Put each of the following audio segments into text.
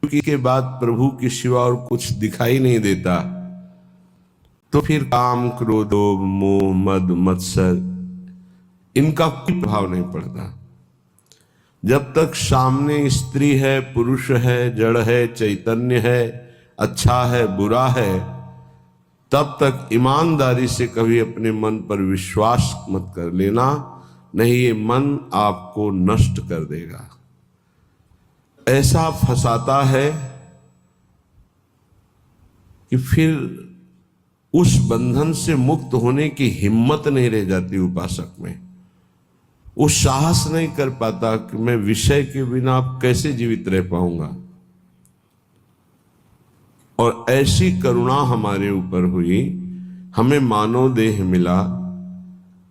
के बाद प्रभु के सिवा और कुछ दिखाई नहीं देता, तो फिर काम, क्रोध, मोह, मद, मत्सर इनका कोई प्रभाव नहीं पड़ता। जब तक सामने स्त्री है, पुरुष है, जड़ है, चैतन्य है, अच्छा है, बुरा है, तब तक ईमानदारी से कभी अपने मन पर विश्वास मत कर लेना, नहीं ये मन आपको नष्ट कर देगा। ऐसा फंसाता है कि फिर उस बंधन से मुक्त होने की हिम्मत नहीं रह जाती उपासक में। वो साहस नहीं कर पाता कि मैं विषय के बिना अब कैसे जीवित रह पाऊंगा। और ऐसी करुणा हमारे ऊपर हुई, हमें मानव देह मिला,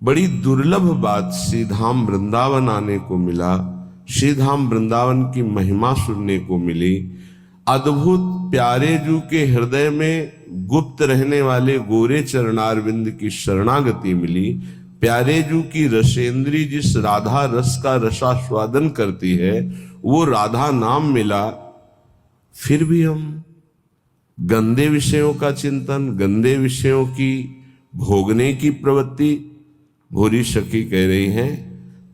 बड़ी दुर्लभ बात, श्रीधाम वृंदावन आने को मिला, श्रीधाम वृंदावन की महिमा सुनने को मिली, अद्भुत प्यारे जू के हृदय में गुप्त रहने वाले गोरे चरणारविंद की शरणागति मिली, प्यारे जू की रसेंद्री जिस राधा रस का रसास्वादन करती है वो राधा नाम मिला। फिर भी हम गंदे विषयों का चिंतन, गंदे विषयों की भोगने की प्रवृत्ति। भूरी सखी कह रही हैं,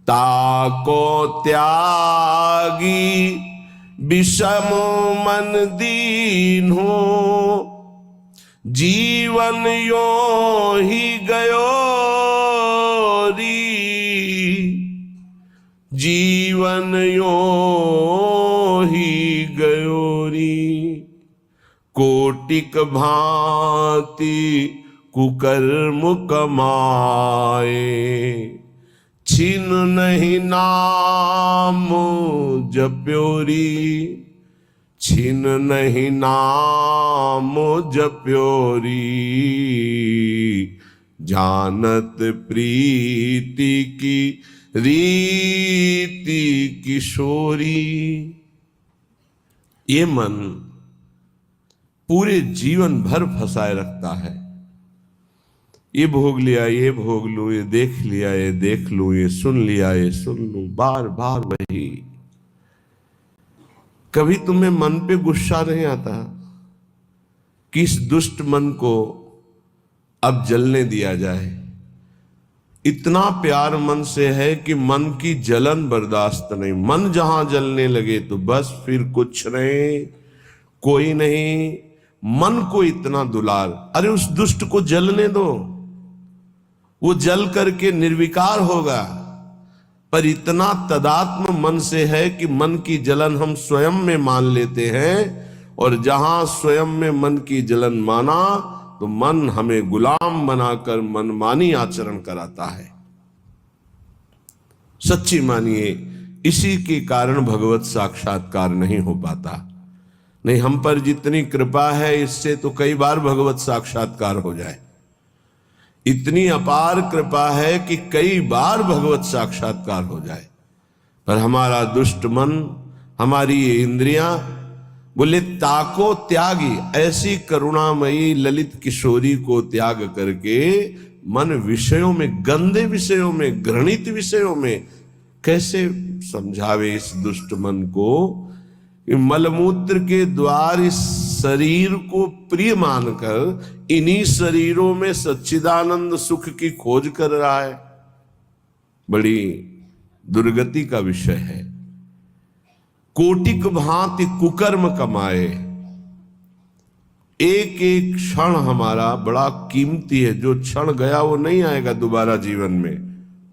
ताको त्यागी विषम मन दीन हो, जीवन यो ही गयो री, जीवन यो ही गयो री। कोटिक भांति कुकर्म कमाए, छिन नहीं नाम जप्योरी, छिन नहीं नाम जप्योरी। जानत प्रीति की रीति किशोरी। ये मन पूरे जीवन भर फंसाए रखता है। ये भोग लिया, ये भोग लूं, ये देख लिया, ये देख लूं, ये सुन लिया, ये सुन लूं, बार बार वही। कभी तुम्हें मन पे गुस्सा नहीं आता कि इस दुष्ट मन को अब जलने दिया जाए? इतना प्यार मन से है कि मन की जलन बर्दाश्त नहीं। मन जहां जलने लगे तो बस फिर कुछ नहीं, कोई नहीं। मन को इतना दुलार, अरे उस दुष्ट को जलने दो, वो जल करके निर्विकार होगा। पर इतना तदात्म मन से है कि मन की जलन हम स्वयं में मान लेते हैं, और जहां स्वयं में मन की जलन माना तो मन हमें गुलाम बनाकर मनमानी आचरण कराता है। सच्ची मानिए, इसी के कारण भगवत साक्षात्कार नहीं हो पाता। नहीं, हम पर जितनी कृपा है इससे तो कई बार भगवत साक्षात्कार हो जाए। इतनी अपार कृपा है कि कई बार भगवत साक्षात्कार हो जाए, पर हमारा दुष्ट मन, हमारी ये इंद्रियां बोले ताको त्यागी। ऐसी करुणामयी ललित किशोरी को त्याग करके मन विषयों में, गंदे विषयों में, घृणित विषयों में, कैसे समझावे इस दुष्ट मन को? मलमूत्र के द्वार इस शरीर को प्रिय मानकर इन्हीं शरीरों में सच्चिदानंद सुख की खोज कर रहा है। बड़ी दुर्गति का विषय है। कोटिक भांति कुकर्म कमाए। एक एक क्षण हमारा बड़ा कीमती है। जो क्षण गया वो नहीं आएगा दोबारा जीवन में,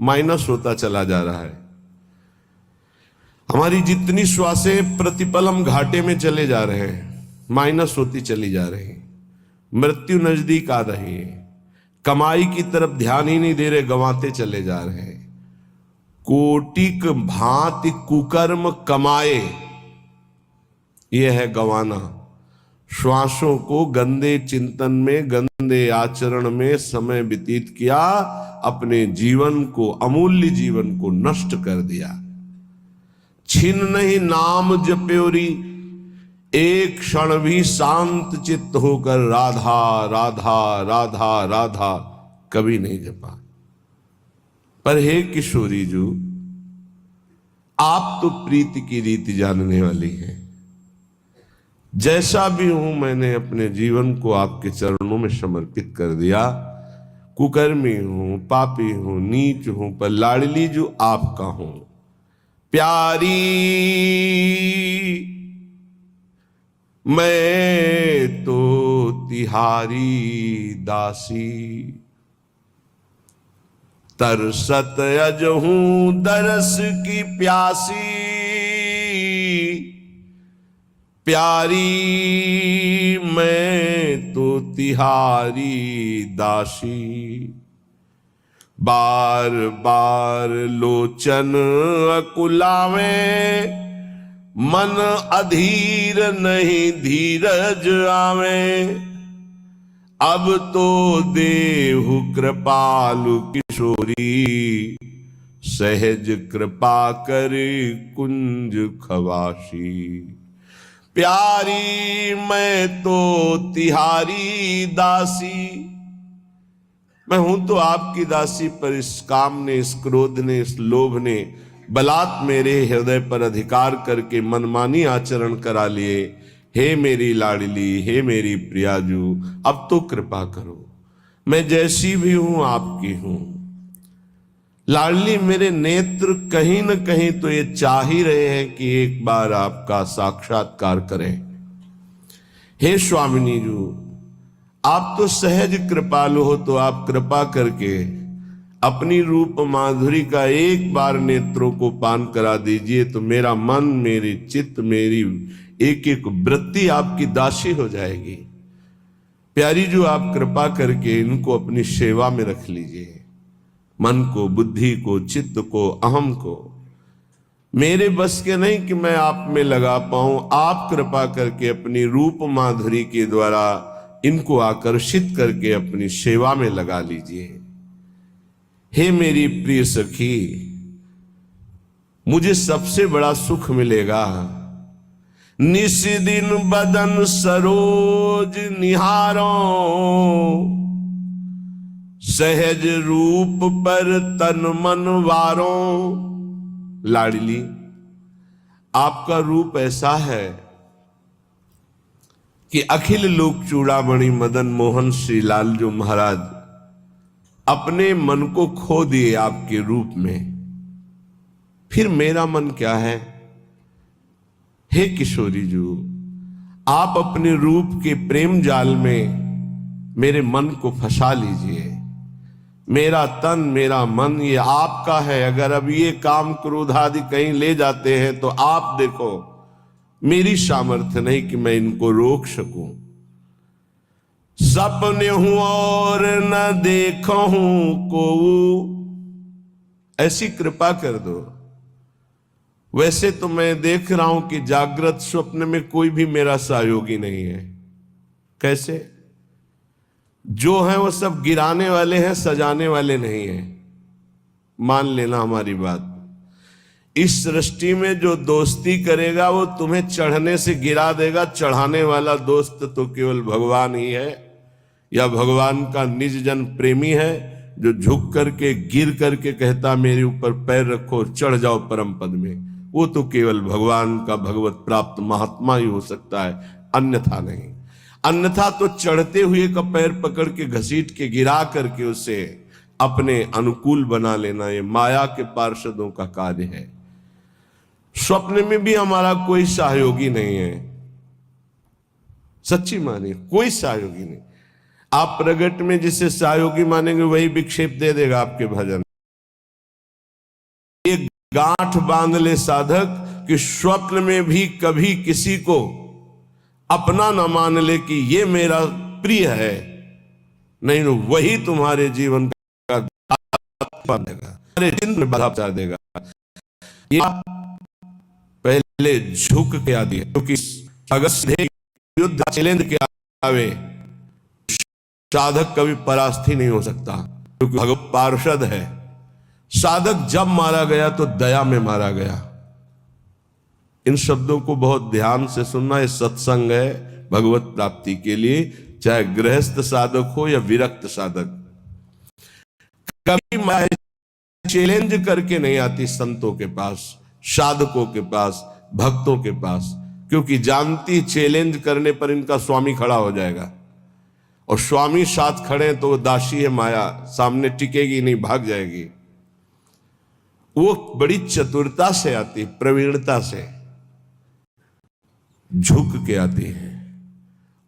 माइनस होता चला जा रहा है। हमारी जितनी श्वासें प्रतिपल हम घाटे में चले जा रहे हैं, माइनस होती चली जा रही है। मृत्यु नजदीक आ रही है। कमाई की तरफ ध्यान ही नहीं दे रहे, गंवाते चले जा रहे हैं। कोटिक भांति कुकर्म कमाए, यह है गंवाना। श्वासों को गंदे चिंतन में, गंदे आचरण में समय व्यतीत किया, अपने जीवन को, अमूल्य जीवन को नष्ट कर दिया। छिन नहीं नाम जप्योरी, एक क्षण भी शांत चित्त होकर राधा राधा राधा राधा कभी नहीं जपा। पर हे किशोरी जू, आप तो प्रीति की रीति जानने वाली हैं। जैसा भी हूं मैंने अपने जीवन को आपके चरणों में समर्पित कर दिया। कुकर्मी हूं, पापी हूं, नीच हूं, पर लाडली जो आपका हूं। प्यारी मैं तो तिहारी दासी, तरसत अज हूं दरस की प्यासी। प्यारी मैं तो तिहारी दासी, बार बार लोचन अकुलावे, मन अधीर नहीं धीरज आवे। अब तो देहु कृपालु किशोरी, सहज कृपा कर कुंज खवासी। प्यारी मैं तो तिहारी दासी, मैं हूं तो आपकी दासी, पर इस काम ने, इस क्रोध ने, इस लोभ ने बलात् मेरे हृदय पर अधिकार करके मनमानी आचरण करा लिए। हे मेरी लाडली, हे मेरी प्रियाजू, अब तो कृपा करो, मैं जैसी भी हूं आपकी हूं। लाडली मेरे नेत्र कहीं न कहीं तो ये चाह ही रहे हैं कि एक बार आपका साक्षात्कार करें। हे स्वामिनी जी, आप तो सहज कृपालु हो, तो आप कृपा करके अपनी रूप माधुरी का एक बार नेत्रों को पान करा दीजिए, तो मेरा मन, मेरी चित्त, मेरी एक एक वृत्ति आपकी दासी हो जाएगी। प्यारी जो आप कृपा करके इनको अपनी सेवा में रख लीजिए, मन को, बुद्धि को, चित्त को, अहम को। मेरे बस के नहीं कि मैं आप में लगा पाऊं, आप कृपा करके अपनी रूप माधुरी के द्वारा इनको आकर्षित करके अपनी सेवा में लगा लीजिए। हे मेरी प्रिय सखी, मुझे सबसे बड़ा सुख मिलेगा निस दिन बदन सरोज निहारो, सहज रूप पर तन मन वारो। लाडली आपका रूप ऐसा है कि अखिल लोक चूड़ामणि मदन मोहन श्री लाल जो महाराज अपने मन को खो दिए आपके रूप में, फिर मेरा मन क्या है। हे किशोरी जी, आप अपने रूप के प्रेम जाल में मेरे मन को फंसा लीजिए। मेरा तन, मेरा मन ये आपका है। अगर अब ये काम क्रोध आदि कहीं ले जाते हैं तो आप देखो, मेरी सामर्थ्य नहीं कि मैं इनको रोक सकूं। सपने हूं और न देखो हूं को, ऐसी कृपा कर दो। वैसे तो मैं देख रहा हूं कि जागृत स्वप्न में कोई भी मेरा सहयोगी नहीं है। कैसे? जो है वो सब गिराने वाले हैं, सजाने वाले नहीं हैं। मान लेना हमारी बात। इस सृष्टि में जो दोस्ती करेगा वो तुम्हें चढ़ने से गिरा देगा। चढ़ाने वाला दोस्त तो केवल भगवान ही है, या भगवान का निज जन प्रेमी है, जो झुक करके गिर करके कहता मेरे ऊपर पैर रखो और चढ़ जाओ परम पद में। वो तो केवल भगवान का भगवत प्राप्त महात्मा ही हो सकता है, अन्यथा नहीं। अन्यथा तो चढ़ते हुए का पैर पकड़ के घसीट के गिरा करके उसे अपने अनुकूल बना लेना, ये माया के पार्षदों का कार्य है। स्वप्न में भी हमारा कोई सहयोगी नहीं है, सच्ची मानिए, कोई सहयोगी नहीं। आप प्रगट में जिसे सहयोगी मानेंगे वही विक्षेप दे देगा आपके भजन। एक गांठ बांध ले साधक कि स्वप्न में भी कभी किसी को अपना न मान ले कि ये मेरा प्रिय है, नहीं तो वही तुम्हारे जीवन का बाधा देगा। ये पहले झुक के आदि है, क्योंकि अगर युद्ध चैलेंज के आवे साधक कभी परास्ती नहीं हो सकता, क्योंकि भगवत पार्षद है। साधक जब मारा गया तो दया में मारा गया। इन शब्दों को बहुत ध्यान से सुनना। ये सत्संग है भगवत प्राप्ति के लिए, चाहे गृहस्थ साधक हो या विरक्त साधक। कभी मैं चैलेंज करके नहीं आती संतों के पास, साधकों के पास, भक्तों के पास। क्योंकि जानती चैलेंज करने पर इनका स्वामी खड़ा हो जाएगा, और स्वामी साथ खड़े तो वो दासी है माया, सामने टिकेगी नहीं, भाग जाएगी। वो बड़ी चतुरता से आती, प्रवीणता से झुक के आती है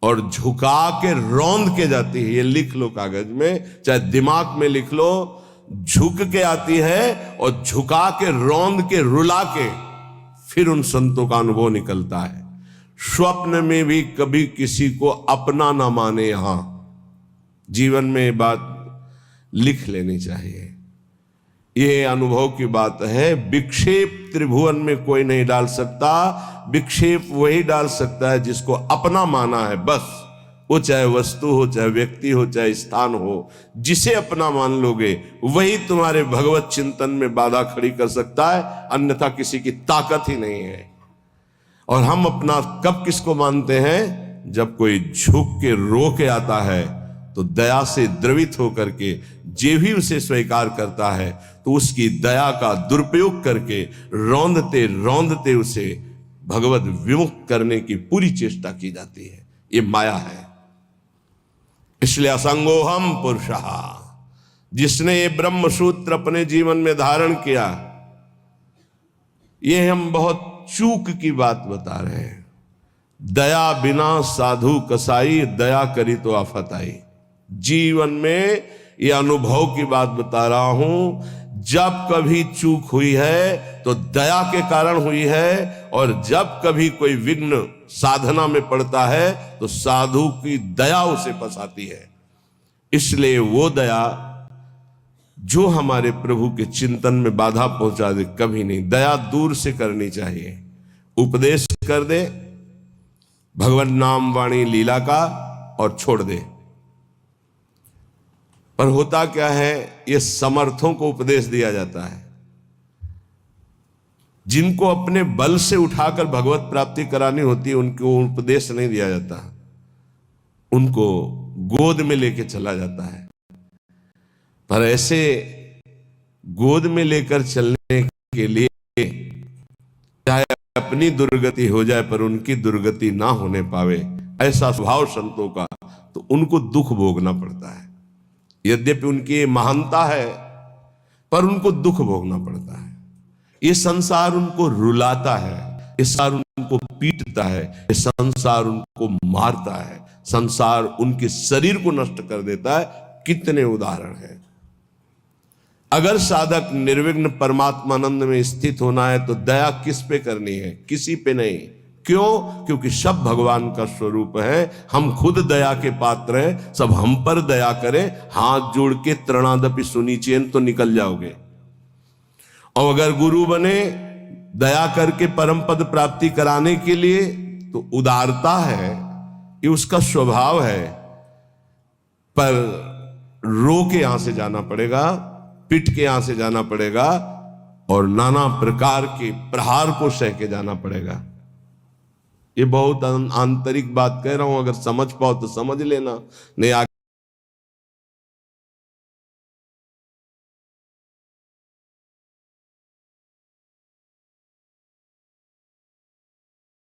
और झुका के रौंद के जाती है। ये लिख लो कागज में, चाहे दिमाग में लिख लो। झुक के आती है और झुका के रौंद के रुला के फिर उन संतों का अनुभव निकलता है। स्वप्न में भी कभी किसी को अपना ना माने। यहां जीवन में ये बात लिख लेनी चाहिए, ये अनुभव की बात है। विक्षेप त्रिभुवन में कोई नहीं डाल सकता, विक्षेप वही डाल सकता है जिसको अपना माना है। बस वो चाहे वस्तु हो, चाहे व्यक्ति हो, चाहे स्थान हो, जिसे अपना मान लोगे वही तुम्हारे भगवत चिंतन में बाधा खड़ी कर सकता है, अन्यथा किसी की ताकत ही नहीं है। और हम अपना कब किसको मानते हैं? जब कोई झुक के रो के आता है तो दया से द्रवित होकर के जे भी उसे स्वीकार करता है तो उसकी दया का दुरुपयोग करके रौंदते रौंदते उसे भगवत विमुख करने की पूरी चेष्टा की जाती है। ये माया है। इसलिए असंगोहम पुरुषः, जिसने ये ब्रह्म सूत्र अपने जीवन में धारण किया, ये हम बहुत चूक की बात बता रहे हैं। दया बिना साधु कसाई, दया करी तो आफत आई। जीवन में ये अनुभव की बात बता रहा हूं। जब कभी चूक हुई है तो दया के कारण हुई है, और जब कभी कोई विघ्न साधना में पड़ता है तो साधु की दया उसे फंसाती है। इसलिए वो दया जो हमारे प्रभु के चिंतन में बाधा पहुंचा दे, कभी नहीं। दया दूर से करनी चाहिए। उपदेश कर दे भगवान नाम वाणी लीला का और छोड़ दे। पर होता क्या है, ये समर्थों को उपदेश दिया जाता है। जिनको अपने बल से उठाकर भगवत प्राप्ति करानी होती है उनको उपदेश नहीं दिया जाता, उनको गोद में लेके चला जाता है। पर ऐसे गोद में लेकर चलने के लिए चाहे अपनी दुर्गति हो जाए पर उनकी दुर्गति ना होने पावे, ऐसा स्वभाव संतों का, तो उनको दुख भोगना पड़ता है। यद्यपि उनकी महानता है पर उनको दुख भोगना पड़ता है। ये संसार उनको रुलाता है, ये संसार उनको पीटता है, ये संसार उनको मारता है, संसार उनके शरीर को नष्ट कर देता है। कितने उदाहरण हैं। अगर साधक निर्विघ्न परमात्मानंद में स्थित होना है तो दया किस पे करनी है? किसी पे नहीं। क्यों? क्योंकि सब भगवान का स्वरूप है। हम खुद दया के पात्र हैं, सब हम पर दया करें। हाथ जोड़ के तृणादपि सुनिचेन तो निकल जाओगे। और अगर गुरु बने दया करके परम पद प्राप्ति कराने के लिए, तो उदारता है, ये उसका स्वभाव है। पर रो के यहां से जाना पड़ेगा, पिट के यहां से जाना पड़ेगा, और नाना प्रकार के प्रहार को सह के जाना पड़ेगा। ये बहुत आंतरिक बात कह रहा हूं, अगर समझ पाओ तो समझ लेना, नहीं